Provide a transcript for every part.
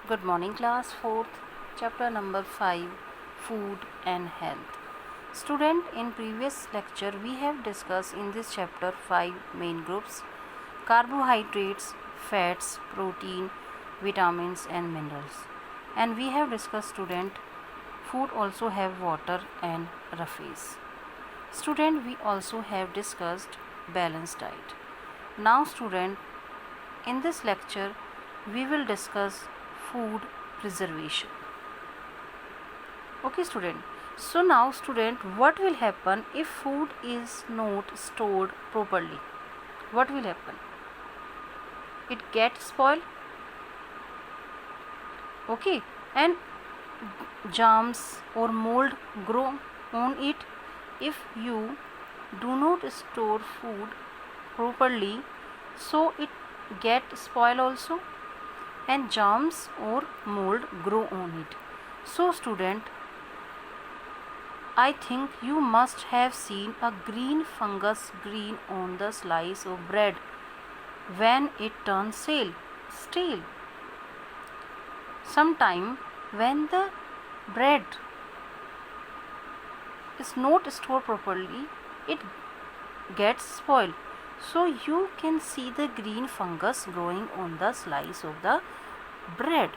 Good morning, class 4th, chapter number 5, Food and Health. Student, in previous lecture we have discussed in this chapter 5 main groups: carbohydrates, fats, protein, vitamins and minerals. And we have discussed, student, food also have water and roughies. Student, we also have discussed balanced diet. Now student, in this lecture we will discuss food preservation. Okay student, so now student, what will happen if food is not stored properly? What will happen? It gets spoiled, okay, and germs or mold grow on it. If you do not store food properly, so it get spoil also, and germs or mold grow on it. So student, I think you must have seen a green fungus green on the slice of bread when it turns stale. Sometime when the bread is not stored properly, it gets spoiled. So you can see the green fungus growing on the slice of the bread.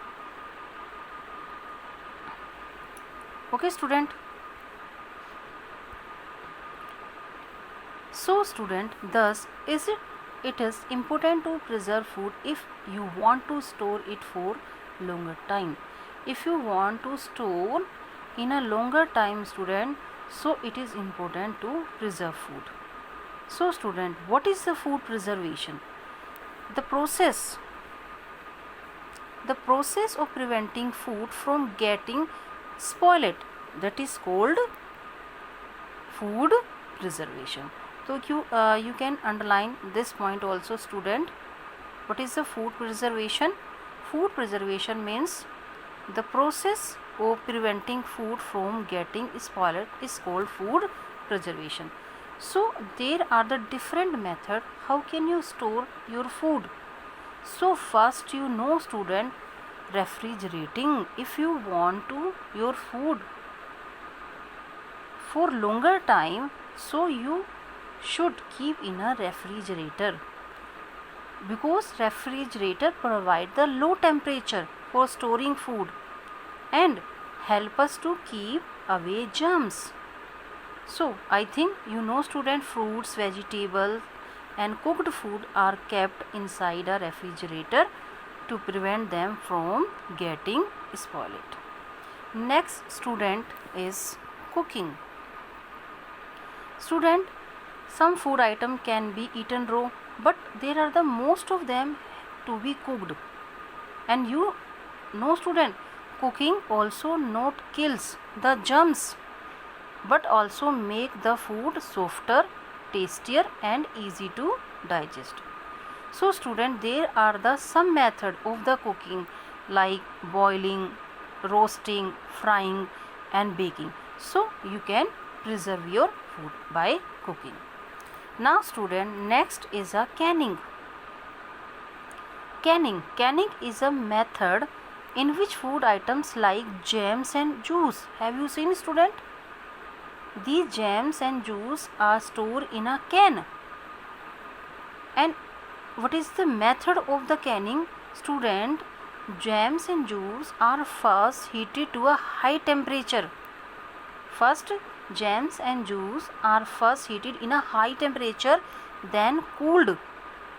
Okay student. So student, thus it is important to preserve food if you want to store it for longer time. If you want to store in a longer time, student, so it is important to preserve food. So student, what is the food preservation? The process of preventing food from getting spoiled, that is called food preservation. So you can underline this point also, student. What is the food preservation? Food preservation means the process of preventing food from getting spoiled is called food preservation. So there are the different methods how can you store your food. So first, you know student, refrigerating. If you want to your food for longer time, so you should keep in a refrigerator, because refrigerator provide the low temperature for storing food and help us to keep away germs. So I think you know student, fruits, vegetables and cooked food are kept inside a refrigerator to prevent them from getting spoiled. Next student is cooking. Student, some food item can be eaten raw, but there are the most of them to be cooked. And you know student, cooking also not kills the germs, but also make the food softer, tastier and easy to digest. So student, there are the some method of the cooking like boiling, roasting, frying and baking. So you can preserve your food by cooking. Now student, next is a canning. Canning is a method in which food items like jams and juice, have you seen student? These jams and juice are stored in a can. And what is the method of the canning? Student, jams and juice are first heated to a high temperature. First, jams and juice are first heated in a high temperature, then cooled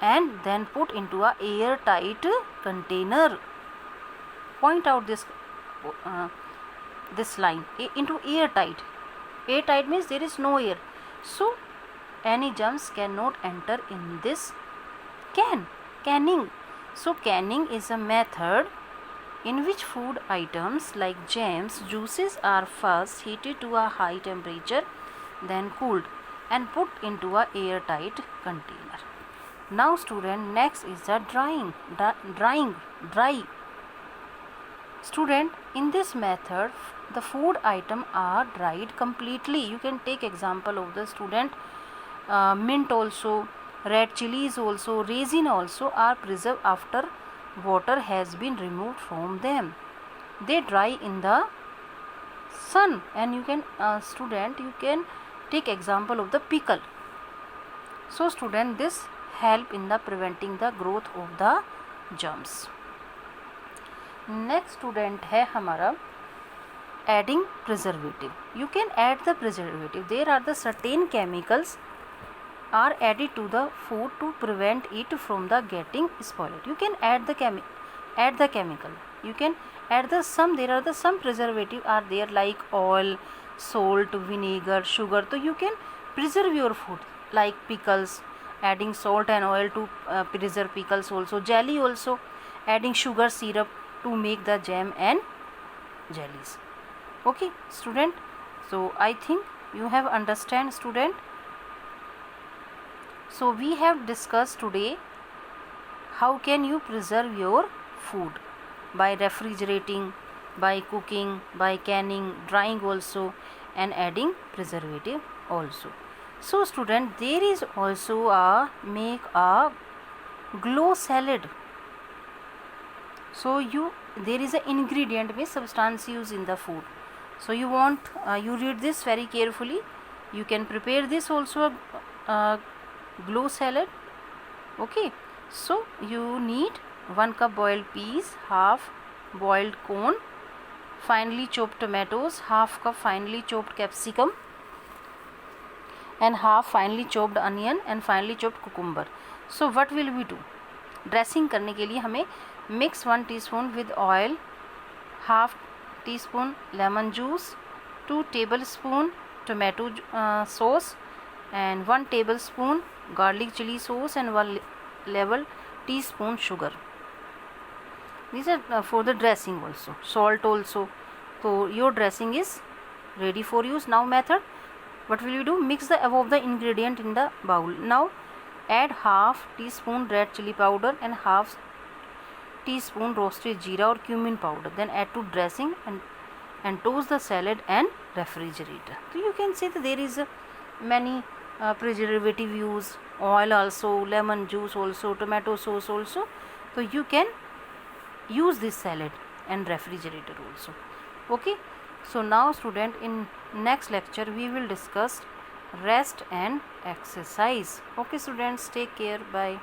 and then put into a airtight container. Point out this line, into airtight. Airtight means there is no air, so any germs cannot enter in this canning. So canning is a method in which food items like jams, juices are first heated to a high temperature, then cooled and put into a airtight container. Now student, next is the dry. Student, in this method the food item are dried completely. You can take example of the student, mint also, red chilies also, raisin also are preserved after water has been removed from them. They dry in the sun. And you can student, you can take example of the pickle. So student, this help in the preventing the growth of the germs. Next student है हमारा adding preservative. You can add the preservative. There are the certain chemicals are added to the food to prevent it from the getting spoiled. You can add the chemical. You can add the some, there are the some preservative are there like oil, salt, vinegar, sugar. So you can preserve your food like pickles, adding salt and oil to preserve pickles also. Jelly also, adding sugar syrup to make the jam and jellies. Okay student, so I think you have understand student. So we have discussed today how can you preserve your food by refrigerating, by cooking, by canning, drying also, and adding preservative also. So student, there is also make a glow salad. So there is an ingredient में substance used in the food. So you want you read this very carefully. You can prepare this also a glow salad. Okay, so you need 1 cup boiled peas, half boiled corn, finely chopped tomatoes, half cup finely chopped capsicum, and half finely chopped onion and finely chopped cucumber. So what will we do? Dressing करने के लिए हमें mix 1 teaspoon with oil, half teaspoon lemon juice, 2 tablespoon tomato sauce, and 1 tablespoon garlic chili sauce, and 1 level teaspoon sugar. These are for the dressing also. Salt also. So your dressing is ready for use. Now method, what will you do? Mix the above the ingredient in the bowl. Now add half teaspoon red chili powder and half teaspoon roasted jeera or cumin powder. Then add to dressing and toast the salad and refrigerator. So you can see that there is many preservative use, oil also, lemon juice also, tomato sauce also. So you can use this salad and refrigerator also. Okay, so now student, in next lecture we will discuss rest and exercise. Okay students, take care, bye.